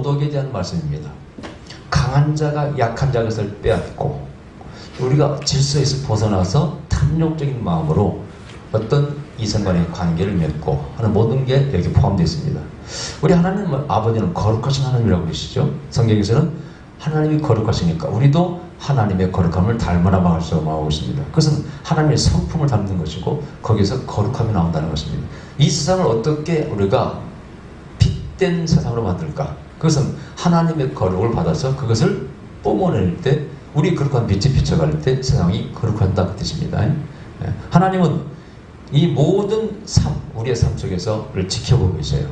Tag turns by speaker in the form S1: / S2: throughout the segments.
S1: 도덕에 대한 말씀입니다. 강한 자가 약한 자 것을 빼앗고 우리가 질서에서 벗어나서 탐욕적인 마음으로 어떤 이성간의 관계를 맺고 하는 모든 게 여기 포함되어 있습니다. 우리 하나님 아버지는 거룩하신 하나님이라고 그러시죠. 성경에서는 하나님이 거룩하시니까 우리도 하나님의 거룩함을 닮아나갈 수 있습니다. 그것은 하나님의 성품을 담는 것이고 거기서 거룩함이 나온다는 것입니다. 이 세상을 어떻게 우리가 빛된 세상으로 만들까? 그것은 하나님의 거룩을 받아서 그것을 뿜어낼 때 우리 거룩한 빛이 비춰갈 때 세상이 거룩한다 그 뜻입니다. 하나님은 이 모든 삶, 우리의 삶 속에서 우리를 지켜보고 계세요.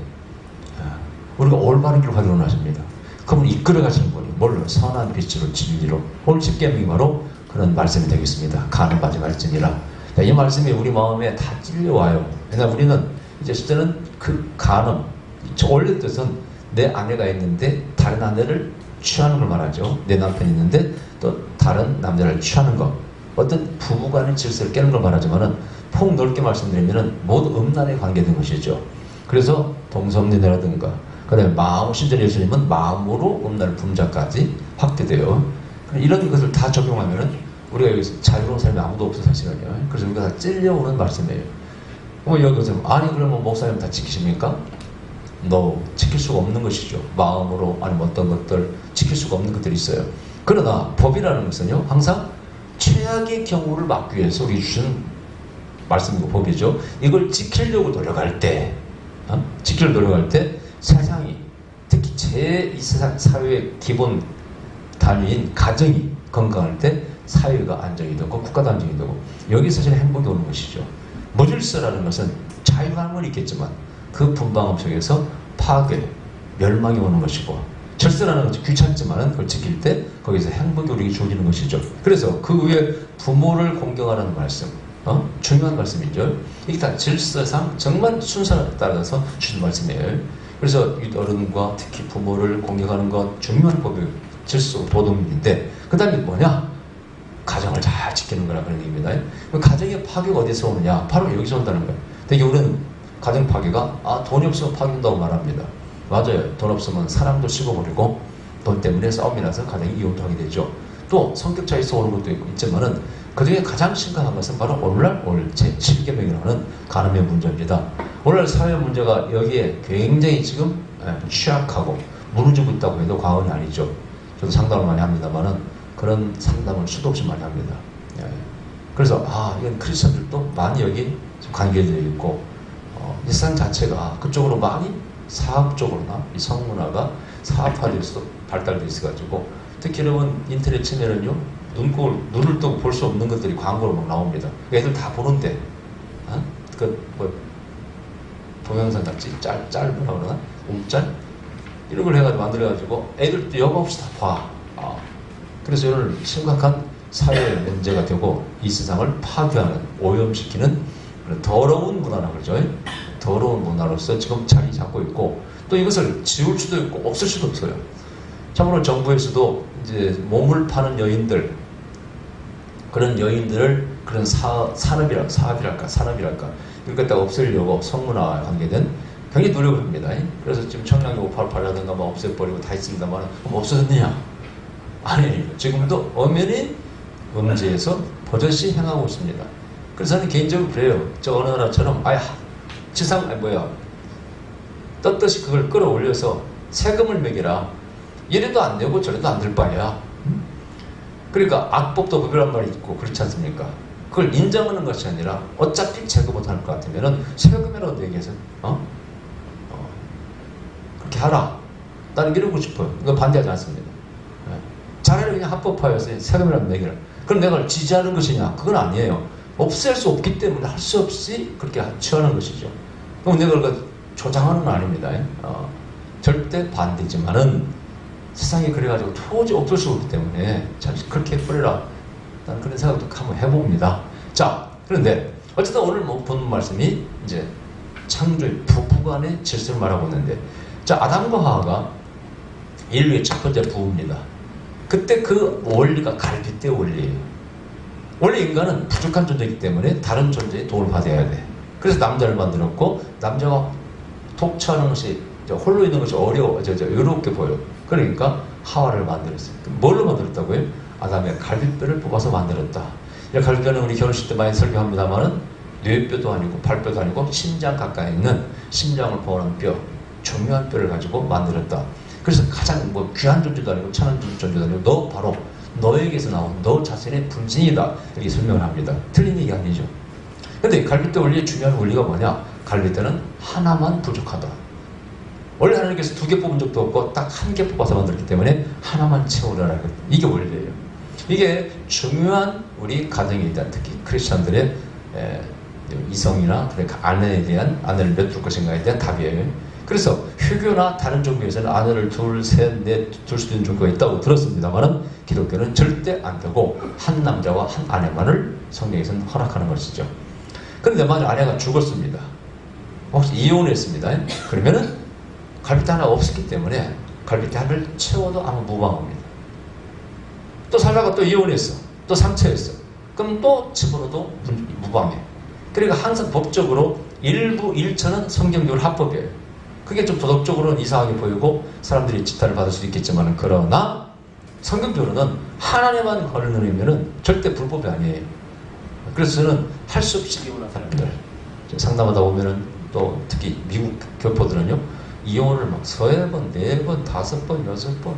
S1: 우리가 올바른 길을 가기로 하십니다. 그분이 이끌어 가시는 분이 뭘로? 선한 빛으로 진리로. 오늘 10계명이 바로 그런 말씀이 되겠습니다. 간은 마지막일지니라. 이 말씀이 우리 마음에 다 찔려와요. 왜냐하면 우리는 이제 실제는 그 간음, 원래 뜻은 내 아내가 있는데 다른 아내를 취하는 걸 말하죠. 내 남편이 있는데 또 다른 남자를 취하는 것. 어떤 부부간의 질서를 깨는 걸 말하지만은 폭 넓게 말씀드리면은 모두 음란에 관계된 것이죠. 그래서 동성연애라든가 그다음에 마음, 신전 예수님은 마음으로 음란을 품자까지 확대돼요. 이런 것을 다 적용하면은 우리가 여기서 자유로운 삶이 아무도 없어 사실은요. 그래서 우리가 다 찔려오는 말씀이에요. 여기서 아니 그러면 목사님 다 지키십니까? 너 지킬 수가 없는 것이죠. 마음으로 아니면 어떤 것들 지킬 수가 없는 것들이 있어요. 그러나 법이라는 것은요 항상 최악의 경우를 막기 위해서 우리 주신 말씀이고 법이죠. 이걸 지키려고 노력할 때 지키려고 노력할 때 세상이 특히 이 세상 사회의 기본 단위인 가정이 건강할 때 사회가 안정이 되고 국가도 안정이 되고 여기서 사실 행복이 오는 것이죠. 무질서라는 것은 자유하는 건 있겠지만 그 분방업 속에서 파괴, 멸망이 오는 것이고 절세라는 것은 귀찮지만 그걸 지킬 때 거기서 행복이 우리에게 주어지는 것이죠. 그래서 그 위에 부모를 공경하라는 말씀 중요한 말씀이죠. 이게 다 질서상 정말 순서에 따라서 주신 말씀이에요. 그래서 어른과 특히 부모를 공경하는 것 중요한 법이 질서, 도덕인데 그 다음에 뭐냐? 가정을 잘 지키는 거라 그런 얘기입니다. 가정의 파괴가 어디서 오느냐? 바로 여기서 온다는 거예요. 근데 우리는 가정 파괴가 돈이 없으면 파괴된다고 말합니다. 맞아요. 돈 없으면 사람도 식어버리고 돈 때문에 싸움이 나서 가정이 이혼도 하게 되죠. 또 성격 차이에서 오는 것도 있지만은 그중에 가장 심각한 것은 바로 오늘날 제7계명이라는 간음의 문제입니다. 오늘날 사회 문제가 여기에 굉장히 지금 취약하고 무너지고 있다고 해도 과언이 아니죠. 저도 상담을 많이 합니다만은 그런 상담을 수도 없이 많이 합니다. 그래서 이건 크리스천들도 많이 여기 관계되어 있고 이 세상 자체가 그쪽으로 많이 사업적으로나 이 성문화가 사업화돼서 발달돼 있어가지고 특히 여러분 인터넷 치면은요 눈을 뜨고 볼 수 없는 것들이 광고로 막 나옵니다. 애들 다 보는데 동영상 같이 짤 뭐라 그러나 움짤 이런 걸 해가지고 만들어가지고 애들도 여과 없이 다 봐. 그래서 오늘 심각한 사회 문제가 되고 이 세상을 파괴하는 오염시키는 더러운 문화라고 그러죠. 더러운 문화로서 지금 자리 잡고 있고 또 이것을 지울 수도 있고 없을 수도 없어요. 참으로 정부에서도 이제 몸을 파는 여인들 그런 여인들을 그런 산업이랄까 이걸 갖다가 없애려고 성문화와 관계된 굉장히 노력을 합니다. 그래서 지금 청량리 588라든가 뭐 없애버리고 다 있습니다만 그럼 없어졌느냐? 아니에요. 지금도 엄연히 음지에서 버젓이 행하고 있습니다. 그래서 저는 개인적으로 그래요. 저 어느 나라처럼 떳떳이 그걸 끌어올려서 세금을 매기라. 이래도 안 되고 저래도 안 될 바야. 그러니까 악법도 법이란 말이 있고 그렇지 않습니까? 그걸 인정하는 것이 아니라 어차피 제거 못할 것 같으면은 세금이라도 얘기해서 그렇게 하라. 나는 이러고 싶어요. 이거 반대하지 않습니다. 차라리 그냥 합법화해서 세금이라도 매기라. 그럼 내가 지지하는 것이냐? 그건 아니에요. 없앨 수 없기 때문에 할 수 없이 그렇게 취하는 것이죠. 그럼 내가 그걸 조장하는 건 아닙니다. 절대 반대지만은 세상이 그래가지고 도저히 없을 수 없기 때문에 참 그렇게 해버려라. 나는 그런 생각도 한번 해봅니다. 자, 그런데 어쨌든 오늘 본 말씀이 이제 창조의 부부간의 질서를 말하고 있는데, 자, 아담과 하와가 인류의 첫 번째 부부입니다. 그때 그 원리가 갈빗대 원리예요. 원래 인간은 부족한 존재이기 때문에 다른 존재의 도움을 받아야 돼. 그래서 남자를 만들었고 남자가 독처하는 것이 홀로 있는 것이 어렵게 보여. 그러니까 하와를 만들었어요. 뭘로 만들었다고요? 아담의 갈비뼈를 뽑아서 만들었다. 이 갈비뼈는 우리 결혼식 때 많이 설교합니다만은 뇌뼈도 아니고 발뼈도 아니고 심장 가까이 있는 심장을 보호하는 뼈, 중요한 뼈를 가지고 만들었다. 그래서 가장 귀한 존재도 아니고 천한 존재도 아니고 너 바로 너에게서 나온 너 자신의 분신이다. 이렇게 설명을 합니다. 틀린 얘기 아니죠. 근데 갈비뼈 원리의 중요한 원리가 뭐냐? 갈비뼈는 하나만 부족하다. 원래 하나님께서 2개 뽑은 적도 없고 딱 1개 뽑아서 만들었기 때문에 하나만 채우라라. 이게 원리예요. 이게 중요한 우리 가정에 대한 특히 크리스천들의 이성이나 아내에 대한 아내를 몇 둘 것인가에 대한 답이에요. 그래서 휴교나 다른 종교에서는 아내를 둘, 셋, 넷 둘 수도 있는 종교가 있다고 들었습니다만은 기독교는 절대 안 되고 한 남자와 한 아내만을 성경에서는 허락하는 것이죠. 그런데 만약 아내가 죽었습니다. 혹시 이혼했습니다. 그러면은 갈비뼈 하나가 없었기 때문에 갈비뼈 하나를 채워도 아무 무방합니다. 또 살다가 또 이혼했어. 또 상처했어. 그럼 또 집어넣어도 무방해. 그러니까 항상 법적으로 일부 일처는 성경적으로 합법이에요. 그게 좀 도덕적으로는 이상하게 보이고 사람들이 지탄을 받을 수도 있겠지만 그러나 성경적으로는 하나님만 걸으면은 절대 불법이 아니에요. 그래서 저는 할 수 없이 이혼한 사람들 상담하다 보면은 또 특히 미국 교포들은요 이혼을 막 3번, 4번, 5번, 6번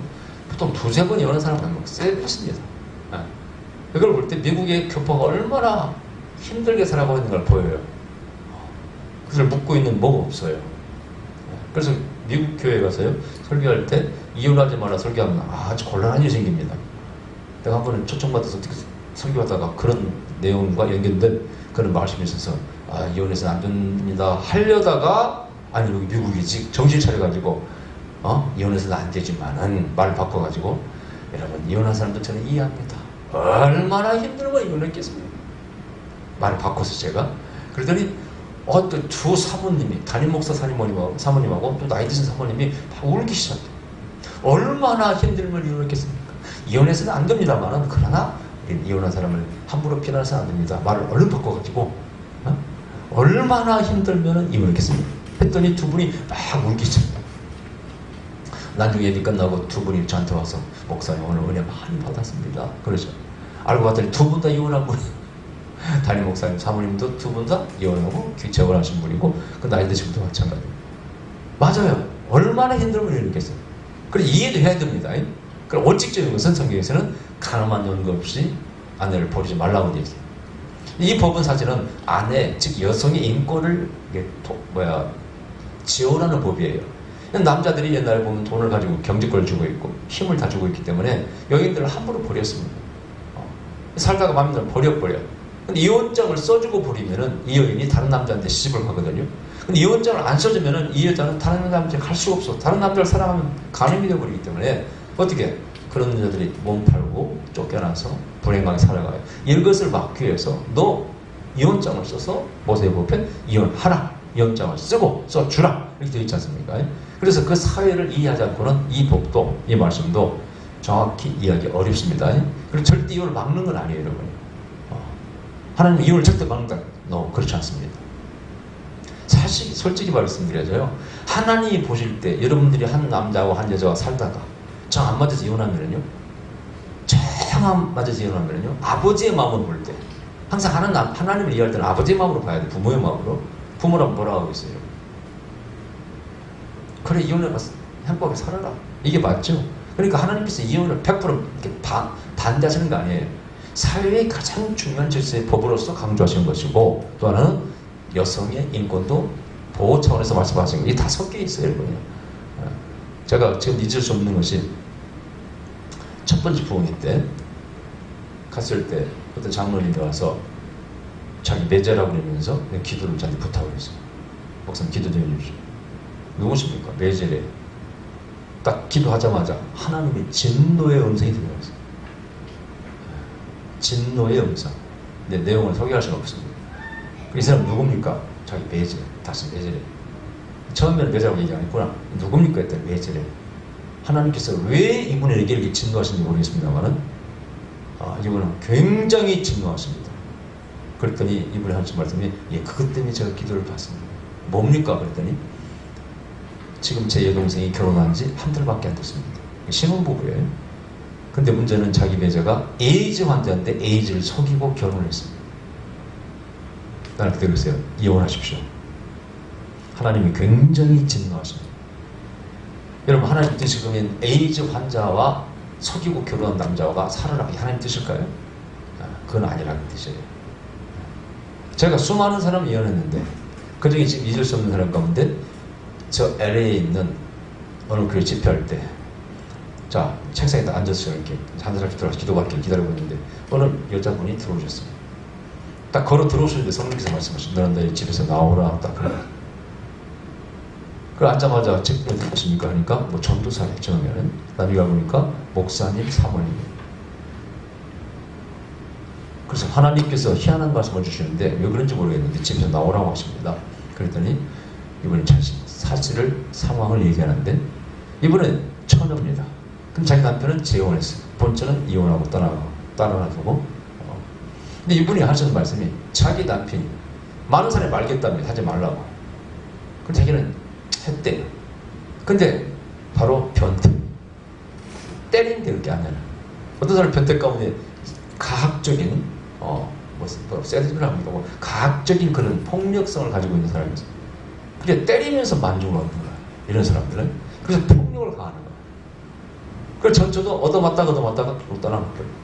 S1: 보통 2-3번 이혼한 사람은 막 세게 했습니다. 이걸 볼 때 미국의 교포가 얼마나 힘들게 살아가고 있는 걸 보여요. 그것을 묻고 있는 뭐가 없어요. 그래서 미국 교회에 가서요 설교할 때 이혼하지 마라 설교하면 아주 곤란한 일이 생깁니다. 내가 한 번은 초청받아서 설교하다가 그런 내용과 연결된 그런 말씀이 있어서 이혼해서는 안 됩니다 하려다가 아니 여기 미국이지 정신 차려가지고 이혼해서는 안 되지만은 말을 바꿔가지고 여러분 이혼한 사람들 저는 이해합니다. 얼마나 힘들고 이혼했겠습니까? 말을 바꿔서 제가 그러더니 또 두 사모님이 담임 목사 사모님하고 또 나이 드신 사모님이 다 울기 시작해요. 얼마나 힘들면 이혼했겠습니까? 이혼해서는 안 됩니다만은 그러나 이혼한 사람을 함부로 비난해서는 안 됩니다. 말을 얼른 바꿔가지고 얼마나 힘들면 이혼했겠습니까? 했더니 두 분이 막 울기 시작해요. 나중에 예비 끝나고 두 분이 저한테 와서 목사님 오늘 은혜 많이 받았습니다. 그러죠. 알고 봤더니 두 분 다 이혼하고 담임 목사님 사모님도 두 분 다 이혼하고 귀책을 하신 분이고 그 나이 드신 분도 마찬가지예요. 맞아요. 얼마나 힘들면 이렇겠어요. 그래 이해도 해야 됩니다. 그럼 원칙적인 것은 성경에서는 가늠한 연고 없이 아내를 버리지 말라고 되어 있어요. 이 법은 사실은 아내 즉 여성의 인권을 지원하는 법이에요. 남자들이 옛날에 보면 돈을 가지고 경제권을 주고 있고 힘을 다 주고 있기 때문에 여인들을 함부로 버렸습니다. 살다가 마음에 들면 버려버려. 근데 이혼장을 써주고 버리면은 이 여인이 다른 남자한테 시집을 가거든요. 근데 이혼장을 안 써주면은 이 여자는 다른 남자한테 갈 수가 없어. 다른 남자를 사랑하면 간음이 되어버리기 때문에 어떻게 그런 여자들이 몸 팔고 쫓겨나서 불행하게 살아가요. 이것을 막기 위해서 너 이혼장을 써서 모세법에 이혼하라. 이혼장을 쓰고 써주라. 이렇게 되어 있지 않습니까? 그래서 그 사회를 이해하지 않고는 이 법도 이 말씀도 정확히 이해하기 어렵습니다. 그리고 절대 이혼을 막는 건 아니에요, 여러분. 하나님은 이혼을 절대 막는다. 그렇지 않습니다. 사실 솔직히 말씀드려줘요. 하나님이 보실 때 여러분들이 한 남자와 한 여자와 살다가 정 안 맞아서 이혼하면요, 정 안 맞아서 이혼하면요, 아버지의 마음으로 볼 때 항상 하나님을 이해할 때는 아버지의 마음으로 봐야 돼. 부모의 마음으로. 부모라면 뭐라고 하고 있어요? 그래 이혼해서 행복하게 살아라. 이게 맞죠? 그러니까 하나님께서 이혼을 100% 반대하시는 거 아니에요. 사회의 가장 중요한 질서의 법으로서 강조하시는 것이고 또 하나는 여성의 인권도 보호 차원에서 말씀하시는 거. 이게 다 섞여 있어요, 여러분. 제가 지금 잊을 수 없는 것이 첫 번째 부흥회 때 갔을 때 어떤 장로님이 와서 자기 매제라고 그러면서 기도를 저한테 부탁을 했어요. 목사님 기도 좀 해주십시오. 누구십니까? 매제래. 딱 기도하자마자 하나님의 진노의 음성이 들려왔어요. 진노의 음성. 근데 내용을 소개할 수는 없습니다. 이 사람 누굽니까? 자기 매제. 다시 매제래. 처음에는 매제라고 얘기 안 했구나. 누굽니까? 했더니 매제래. 하나님께서 왜 이분에게 이렇게 진노하시는지 모르겠습니다만은 이분은 굉장히 진노하십니다. 그랬더니 이분이 하신 말씀이 그것 때문에 제가 기도를 받습니다. 뭡니까? 그랬더니 지금 제 여동생이 결혼한 지 한 달밖에 안 됐습니다. 신혼부부예요. 근데 문제는 자기 배우자가 에이즈 환자인데 에이즈를 속이고 결혼을 했습니다. 나한테 그러세요. 이혼하십시오. 하나님이 굉장히 진노하십니다. 여러분, 하나님 뜻이 그러면 에이즈 환자와 속이고 결혼한 남자가 살아라, 하나님 뜻일까요? 그건 아니라는 뜻이에요. 제가 수많은 사람을 이혼했는데 그중에 지금 잊을 수 없는 사람 가운데 저 LA에 있는 어느 교회 집회할 때, 자, 책상에 딱 앉았어요. 이렇게 한 사람씩 들어가서 기도받기를 기다리고 있는데 어느 여자분이 들어오셨어요. 딱 걸어 들어오시는데 성령께서 말씀하신, 너는 너희 집에서 나오라, 딱 그래. 그 앉자마자 집회 누구십니까 하니까 뭐 전도사예요. 처음에는 나중에 보니까 목사님, 사모님. 그래서 하나님께서 희한한 말씀을 주시는데 왜 그런지 모르겠는데 집에서 나오라고 하십니다. 그랬더니 이분이 자신 사실을, 상황을 얘기하는데 이분은 처녀입니다. 그럼 자기 남편은 재혼했어요. 본처는 이혼하고 떠나가고. 근데 이분이 하시는 말씀이 자기 남편이 많은 사람이 말겠답니다. 하지 말라고. 그럼 자기는 했대요. 근데 바로 변태. 때리는데 그렇게 안 해요. 어떤 사람은 변태 가운데 가학적인 세드를 합니다. 가학적인 그런 폭력성을 가지고 있는 사람이 있어요. 그게 때리면서 만족을 얻는 거예요. 이런 사람들은. 그래서 폭력을 가하는 거예요. 그래서 저도 얻어맞다가 떠나는 거예요.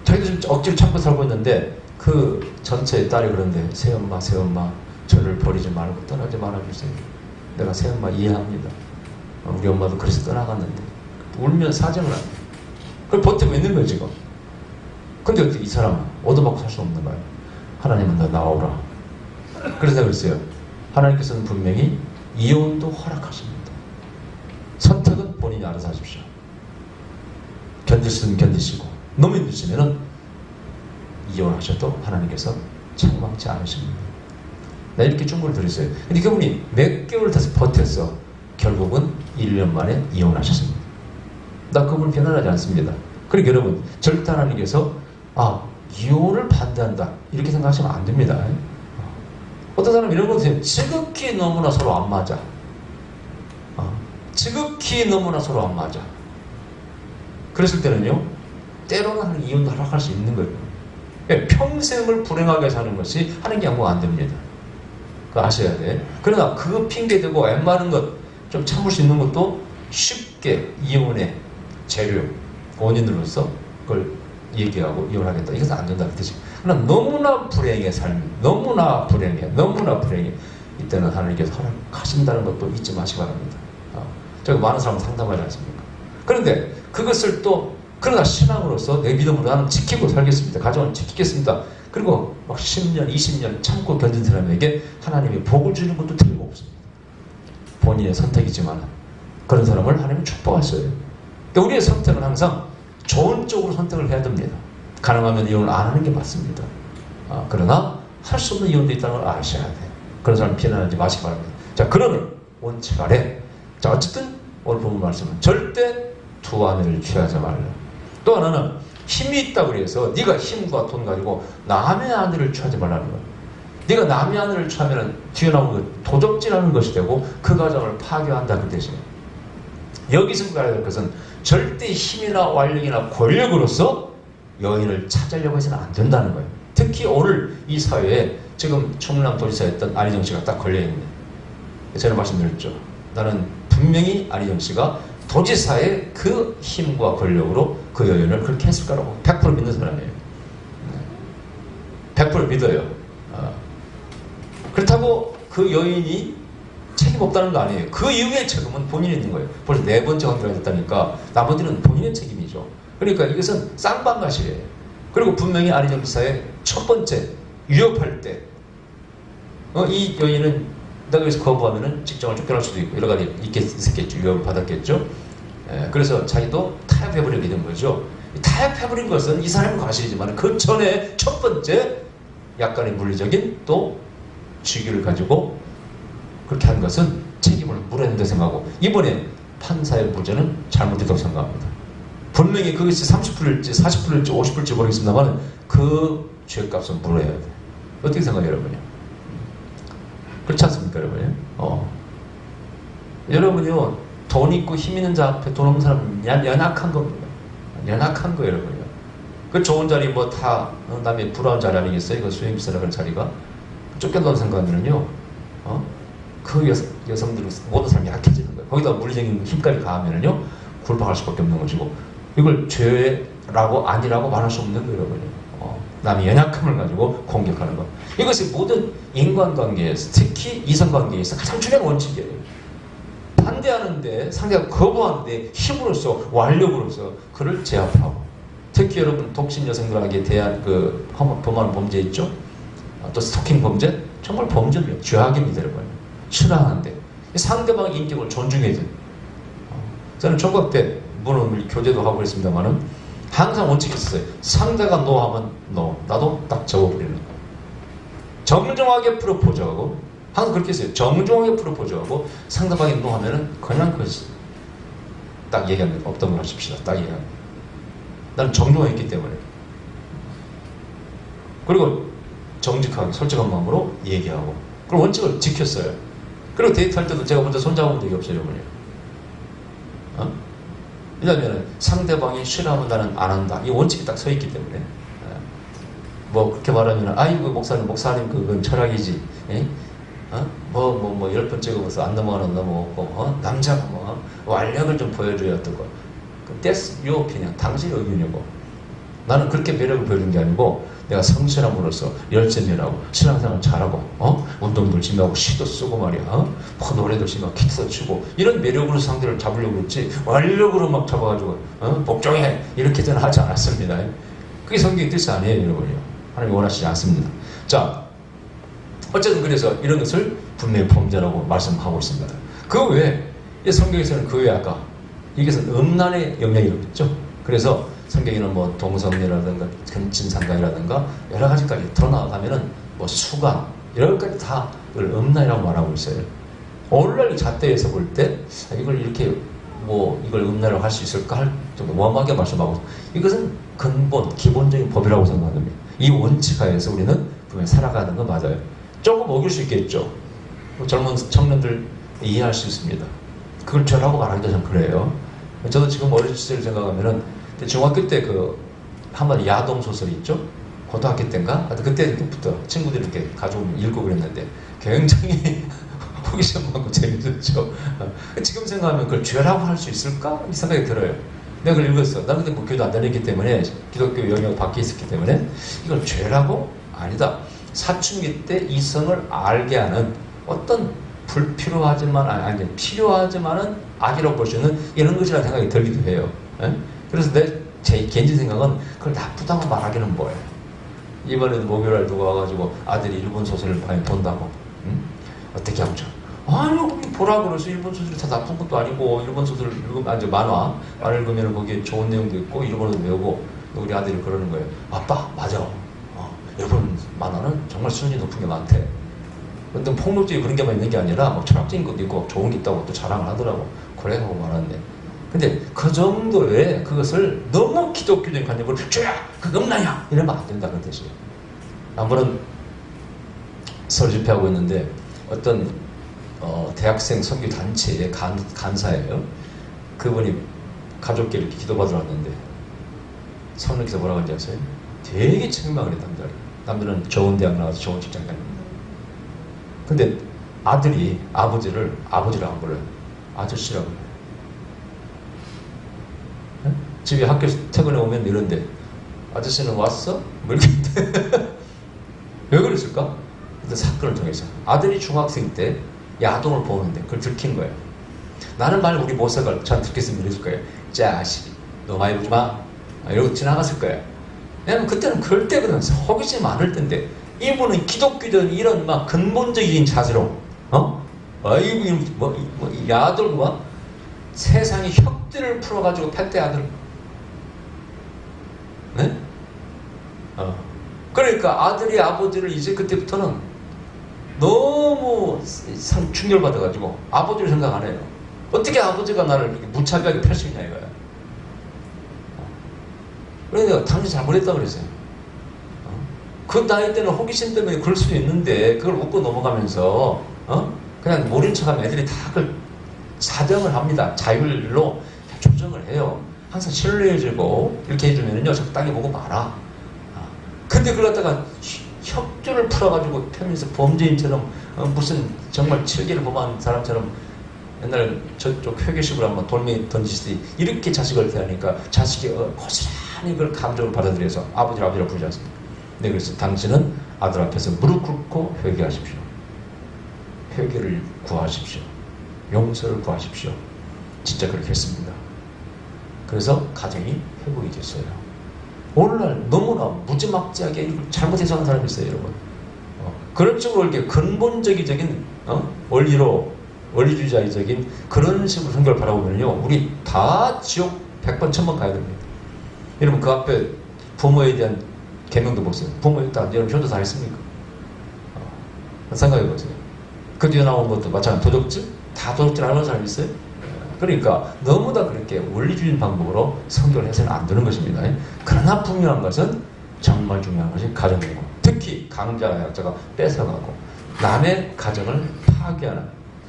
S1: 자기도 좀 억지로 참고 살고 있는데 그 전체의 딸이 그런데 새엄마 저를 버리지 말고 떠나지 말아주세요. 내가 새엄마 이해합니다. 우리 엄마도 그래서 떠나갔는데 울면 사정을 합니다. 그걸 버티고 있는 거예요 지금. 근데 어떻게 이 사람은 얻어먹고 살 수 없는 거예요. 하나님은 너 나오라. 그래서 그랬어요. 하나님께서는 분명히 이혼도 허락하십니다. 선택은 본인이 알아서 하십시오. 견딜 수는 견디시고 너무 힘드시면은 이혼하셔도 하나님께서 책망치 않으십니다. 나 이렇게 충고를 드렸어요. 근데 그분이 몇 개월 다시 버텼어. 결국은 1년 만에 이혼하셨습니다. 나 그분을 비난하지 않습니다. 그러니까 여러분, 절대 하나님께서 이혼을 반대한다 이렇게 생각하시면 안 됩니다. 어떤 사람은 이런 거 보세요. 지극히 너무나 서로 안 맞아. 지극히 너무나 서로 안 맞아. 그랬을 때는요, 때로는 이혼도 허락할 수 있는 거예요. 평생을 불행하게 사는 것이 하나님께 양보가 안 됩니다. 그거 아셔야 돼. 그러나 그 핑계대고 웬만한 것 좀 참을 수 있는 것도 쉽게 이혼의 재료, 원인으로서 그걸 얘기하고 이혼하겠다. 이것은 안 된다는 뜻이. 그러나 너무나 불행해 삶이. 너무나 불행해. 이때는 하나님께서 허락하신다는 것도 잊지 마시기 바랍니다. 제가 많은 사람 상담하지 않습니까? 그런데 그것을 또 그러나 신앙으로서 내 믿음으로 나는 지키고 살겠습니다. 가정을 지키겠습니다. 그리고 막 10년, 20년 참고 견딘 사람에게 하나님이 복을 주는 것도 틀림없습니다. 본인의 선택이지만 그런 사람을 하나님이 축복하셔요. 그러니까 우리의 선택은 항상 좋은 쪽으로 선택을 해야 됩니다. 가능하면 이혼을 안 하는 게 맞습니다. 그러나 할 수 없는 이혼도 있다는 걸 아셔야 돼요. 그런 사람 비난하지 마시기 바랍니다. 자, 그런 원칙 아래, 자, 어쨌든 오늘 본 말씀은 절대 두 아내를 취하지 말라. 또 하나는 힘이 있다고 해서 네가 힘과 돈 가지고 남의 아내를 취하지 말라는 거예요. 네가 남의 아내를 취하면 뒤에 나오는 거 도적질하는 것이 되고 그 가정을 파괴한다 그 뜻이에요. 여기서 가야 될 것은 절대 힘이나 완력이나 권력으로서 여인을 찾으려고 해서는 안 된다는 거예요. 특히 오늘 이 사회에 지금 충남도지사였던 안희정 씨가 딱 걸려있는데 제가 말씀드렸죠. 나는 분명히 안희정 씨가 도지사의 그 힘과 권력으로 그 여인을 그렇게 했을 거라고 100% 믿는 사람이에요. 100% 믿어요. 그렇다고 그 여인이 책임 없다는 거 아니에요. 그 이후의 책임은 본인이 있는 거예요. 벌써 4번째 관계가 됐다니까 나머지는 본인의 책임이죠. 그러니까 이것은 쌍방가시예요. 그리고 분명히 안희정 지사의 첫 번째 위협할 때 이 여인은 내가 여기서 거부하면 직장을 쫓겨날 수도 있고 여러 가지 있겠죠. 위협을 받았겠죠. 그래서 자기도 타협해버리게 된 거죠. 타협해버린 것은 이 사람의 과실이지만 그 전에 첫 번째 약간의 물리적인 또 주기를 가지고 그렇게 한 것은 책임을 물어야 된다고 생각하고 이번에 판사의 무죄는 잘못됐다고 생각합니다. 분명히 그것이 30%일지 40%일지 50%일지 모르겠습니다만 그 죄값은 물어야 돼. 어떻게 생각해요 여러분이? 그렇지 않습니까 여러분이? 여러분이요, 돈 있고 힘 있는 자 앞에 돈 없는 사람은 연약한 겁니다. 연약한 거예요, 여러분요. 그 좋은 자리 뭐 다 남의 부러운 자리 아니겠어요? 이거 수행비서라는 자리가 쫓겨나는 순간에는요, 그 여성들은 모든 사람이 약해지는 거예요. 거기다 물리적인 힘까지 가하면은요, 굴복할 수밖에 없는 것이고, 이걸 죄라고 아니라고 말할 수 없는 거예요, 여러분요. 남의 연약함을 가지고 공격하는 것. 이것이 모든 인간관계에서, 특히 이성관계에서 가장 중요한 원칙이에요. 반대하는데, 상대가 거부하는데 힘으로써, 완력으로서 그를 제압하고, 특히 여러분 독신 여성들에게 대한 그 범하는 범죄 있죠? 또 스토킹 범죄? 정말 범죄입니다. 죄악입니다, 여러분. 싫어하는데 상대방의 인격을 존중해야 돼요. 저는 총각 때 물론 교제도 하고 그랬습니다만은 항상 원칙이 있었어요. 상대가 노 하면 노, 나도 딱 적어버리는 거예요. 정중하게 프로포즈하고, 항상 그렇게 했어요. 정중하게 프로포즈하고 상대방이 노 하면은 그냥 딱 얘기합니다. 없던 걸 하십시다. 딱 얘기합니다. 나는 정중하게 했기 때문에. 그리고 정직하게 솔직한 마음으로 얘기하고, 그리고 원칙을 지켰어요. 그리고 데이트할 때도 제가 먼저 손잡아본 적이 없어요, 어머니. 왜냐하면 상대방이 싫어하면 나는 안 한다. 이 원칙이 딱 서 있기 때문에. 뭐 그렇게 말하면 아이고 목사님 그건 철학이지. 뭐 10번 찍어봐서 안 넘어가는 넘어갔고, 남자가 뭐 완력을 좀 보여줘야 뜨고. That's your opinion. 당신의 의견이고. 나는 그렇게 매력을 보여준 게 아니고, 내가 성실함으로써 열심히하고 신앙생활 잘하고, 운동도 열심히 하고 시도 쓰고 말이야, 뭐 노래도 열심히 하고 기타도 치고, 이런 매력으로 상대를 잡으려고 했지 완력으로 막 잡아가지고 복종해 이렇게 저는 하지 않았습니다. 그게 성경의 뜻이 아니에요, 여러분요. 하나님이 원하시지 않습니다. 자, 어쨌든 그래서 이런 것을 분명히 범죄라고 말씀하고 있습니다. 그 외에 성경에서는 그 외에 아까 이것은 음란의 영향이 있죠. 그래서 성경에는 뭐 동성애라든가 근친상간이라든가 여러 가지까지 더 나아가면은 뭐 수간 이런 것까지 다 이걸 음란이라고 말하고 있어요. 오늘날 잣대에서 볼 때 이걸 이렇게 뭐 이걸 음란이라고 할 수 있을까 할 정도 무함하게 말씀하고, 이것은 근본 기본적인 법이라고 생각합니다. 이 원칙 하에서 우리는 분명히 살아가는 건 맞아요. 조금 어길 수 있겠죠. 젊은 청년들 이해할 수 있습니다. 그걸 죄라고 말하기도 좀 그래요. 저도 지금 어린 시절을 생각하면은 중학교 때 그 한번 야동 소설이 있죠? 고등학교 때인가? 그때부터 친구들이 이렇게 가져오면 읽고 그랬는데 굉장히 호기심 많고 재밌었죠. 지금 생각하면 그걸 죄라고 할 수 있을까? 이 생각이 들어요. 내가 그걸 읽었어. 난 그때 뭐 교도 안 다녔기 때문에, 기독교 영역 밖에 있었기 때문에 이걸 죄라고? 아니다. 사춘기 때 이성을 알게 하는 어떤 불필요하지만, 아니 필요하지만은 악이라고 볼 수 있는 이런 것이라는 생각이 들기도 해요. 그래서 제 개인적인 생각은 그걸 나쁘다고 말하기는 뭐예요. 이번에도 목요일날 누가 와가지고 아들이 일본 소설을 많이 본다고. 어떻게 하죠? 아니요, 보라 그래서 일본 소설이 다 나쁜 것도 아니고, 일본 소설 읽으면, 만화 읽으면 거기에 좋은 내용도 있고 일본어도 배우고. 우리 아들이 그러는 거예요. 아빠 맞아. 일본 만화는 정말 수준이 높은 게 많대. 근데 폭력적인 그런 게만 있는 게 아니라 뭐 철학적인 것도 있고 좋은 게 있다고 또 자랑을 하더라고. 그래 하고 말았는데, 근데 그 정도의 그것을 너무 기독교적인 관념으로 죄야, 그거 음란이야 이러면 안 된다는 뜻이에요. 한 번은 서울 집회하고 있는데 어떤 대학생 선교 단체의 간사예요. 그분이 가족끼리 이렇게 기도받으러 왔는데 성령께서 뭐라고 하는지 아세요? 되게 책망을 해, 남들은 좋은 대학 나와서 좋은 직장 다닙니다. 근데 아들이 아버지라고 안 불러요. 아저씨라고 불러요. 집에 학교 퇴근해 오면 이런데, 아저씨는 왔어? 뭐 이렇게 왜 그랬을까? 어떤 사건을 통해서 아들이 중학생 때 야동을 보는데 그걸 들킨 거예요. 나는 말 우리 모사가 잘 듣겠으면 이랬을 거예요. 자식 너 많이 보지 마 이러고 지나갔을 거예요. 왜냐면 그때는 그럴 때거든. 호기심이 많을 텐데, 이분은 기독교적인 이런 막 근본적인 자세로 아이고 야들고 막 세상에 혁들을 풀어가지고 팻대 아들. 네? 그러니까 아들이 아버지를 이제 그때부터는 너무 충격받아가지고 아버지를 생각 안 해요. 어떻게 아버지가 나를 이렇게 무차별하게 펼 수 있냐 이거야. 그러니까 당신 잘못했다고 그랬어요. 그 나이 때는 호기심 때문에 그럴 수도 있는데 그걸 웃고 넘어가면서 그냥 모른 척하면 애들이 다 그걸 사정을 합니다. 자율로 조정을 해요. 항상 신뢰해주고 이렇게 해주면요 적당히 보고 마라. 근데 그걸 갖다가 협조를 풀어가지고 펴면서 범죄인처럼 무슨 정말 칠개를 범한 사람처럼 옛날 저쪽 회계식으로 한번 돌멩이 던지듯이 이렇게 자식을 대하니까 자식이 고스란히 그걸 감정을 받아들여서 아버지라고 부르지 않습니까? 네, 그래서 당신은 아들 앞에서 무릎 꿇고 회개하십시오. 회개를 구하십시오. 용서를 구하십시오. 진짜 그렇게 했습니다. 그래서 가정이 회복이 됐어요. 오늘날 너무나 무지막지하게 이걸 잘못해서 하는 사람이 있어요, 여러분. 그런 식으로 이렇게 근본적인 원리주의자적인 그런 식으로 성경을 바라보면요, 우리 다 지옥 100번, 1000번 가야 됩니다. 여러분, 그 앞에 부모에 대한 계명도 보세요. 부모에 따라 여러분 효도 다 했습니까? 생각해 보세요. 그 뒤에 나온 것도 마찬가지 도덕질? 다 도덕질 안 하는 사람이 있어요? 그러니까 너무 다 그렇게 원리주의 방법으로 성경을 해서는 안 되는 것입니다. 그러나 분명한 것은 정말 중요한 것이 가정이고, 특히 강자가 약자가 뺏어가고 남의 가정을 파괴하는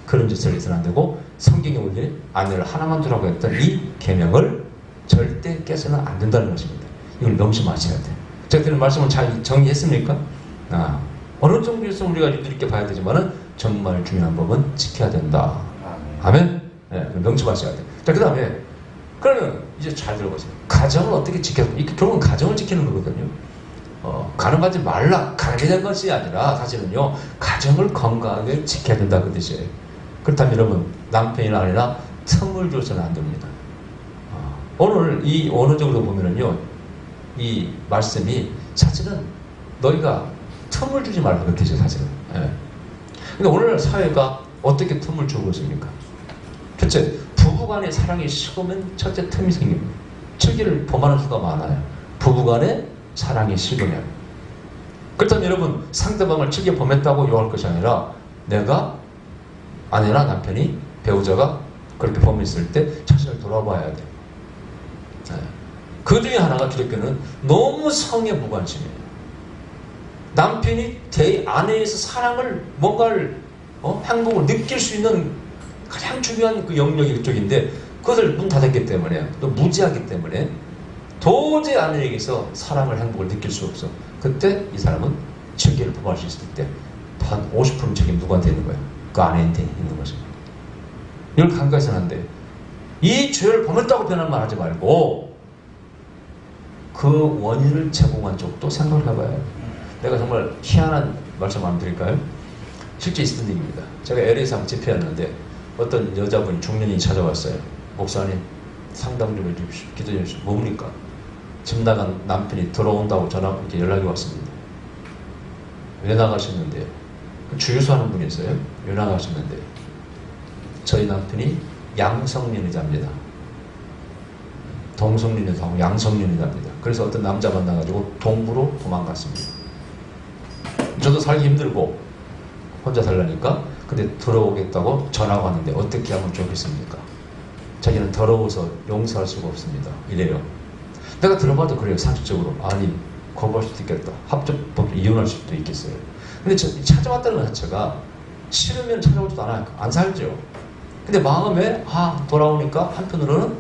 S1: 그런 짓을 해서는 안 되고, 성경의 원리 아내를 하나만 두라고 했던 이 계명을 절대 깨서는 안 된다는 것입니다. 이걸 명심하셔야 돼요. 제가 드린 말씀을 잘 정리했습니까? 어느 정도에서 우리가 이렇게 봐야 되지만은 정말 중요한 법은 지켜야 된다. 아멘? 네, 명심하셔야 돼요. 자, 그 다음에, 그러면 이제 잘 들어보세요. 가정을 어떻게 지켜야 돼? 결국은 가정을 지키는 거거든요. 가늠하지 말라, 가르쳐야 될 것이 아니라 사실은요, 가정을 건강하게 지켜야 된다 그 뜻이에요. 그렇다면 여러분, 남편이나 아내나 틈을 줘서는 안 됩니다. 오늘 이 어느 정도 보면은요, 이 말씀이 사실은 너희가 틈을 주지 말라 그 뜻이에요, 사실은. 예. 근데 오늘날 사회가 어떻게 틈을 주고 있습니까? 첫째, 부부간의 사랑이 식으면 첫째 틈이 생깁니다. 칠기를 범하는 수가 많아요. 부부간의 사랑이 식으면. 그렇다면 여러분, 상대방을 칠기 범했다고 욕할 것이 아니라 내가 아내나 남편이 배우자가 그렇게 범했을 때 자신을 돌아봐야 돼. 네. 그 중에 하나가 기독교는 너무 성에 무관심해요. 남편이 아내에서 사랑을 뭔가를 행복을 느낄 수 있는 가장 중요한 그 영역이 이쪽인데 그것을 문 닫았기 때문에 또 무지하기 때문에 도저히 아내에게서 사랑을 행복을 느낄 수 없어. 그때 이 사람은 칠개를 범할 수 있을 때 한 50% 책임 누구한테 있는 거야? 그 아내한테 있는 것입니다. 이걸 간과해서는 안 돼. 이 죄를 범했다고 변한 말 하지 말고 그 원인을 제공한 쪽도 생각을 해봐야 해요. 내가 정말 희한한 말씀 한번 드릴까요? 실제 있었던 일입니다. 제가 LA에서 한번 집회였는데 어떤 여자분이 중년이 찾아왔어요. 목사님 상담 좀 해주십시오. 기도 좀 해주십시오. 뭡니까? 집 나간 남편이 들어온다고 이렇게 연락이 왔습니다. 왜 나가셨는데요? 주유소 하는 분이 있어요. 왜 나가셨는데요? 저희 남편이 양성연애자입니다. 동성연애자하고 양성연애자입니다. 그래서 어떤 남자 만나가지고 동부로 도망갔습니다. 저도 살기 힘들고 혼자 살라니까 근데 들어오겠다고 전화가 왔는데 어떻게 하면 좋겠습니까? 자기는 더러워서 용서할 수가 없습니다. 이래요. 내가 들어봐도 그래요. 상식적으로. 아니 거부할 수도 있겠다. 합법적으로 이혼할 수도 있겠어요. 근데 찾아왔다는 것 자체가 싫으면 찾아오지도 않아요. 안 살죠. 근데 마음에 돌아오니까 한편으로는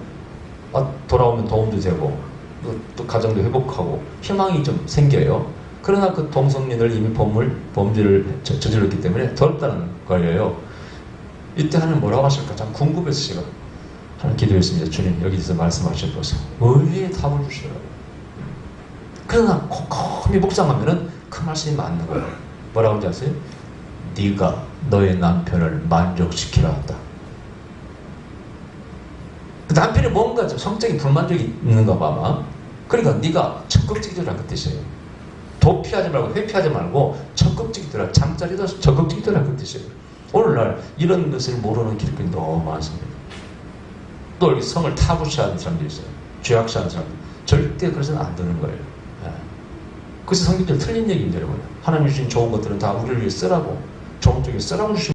S1: 돌아오면 도움도 되고 또 가정도 회복하고 희망이 좀 생겨요. 그러나 그 동성연을 이미 범죄를 저질렀기 때문에 더럽다는 거예요. 이때 하나님 뭐라고 하실까 참 궁금해서 제가 하나님 기도했습니다. 주님 여기서 말씀하셔서 의리의 답을 주시더라고요. 그러나 곰곰이 묵상하면은 그 말씀이 맞는 거예요. 뭐라고 하는지 아세요? 네가 너의 남편을 만족시키라 한다. 그 남편이 뭔가 좀 성적인 불만족이 있는가 봐 아마. 그러니까 네가 적극적이더라 그 뜻이에요. 도피하지 말고 회피하지 말고 적극적이더라. 잠자리도 적극적이더라 그 뜻이에요. 오늘날 이런 것을 모르는 기독교인이 너무 많습니다. 또 이렇게 성을 타부시하는 사람들이 있어요. 죄악시하는 사람들. 절대 그래서는 안 되는 거예요. 그래서 성경적으로 틀린 얘기입니다 여러분. 하나님 주신 좋은 것들은 다 우리를 위해 쓰라고 좋은 쪽에 쓰라고 주신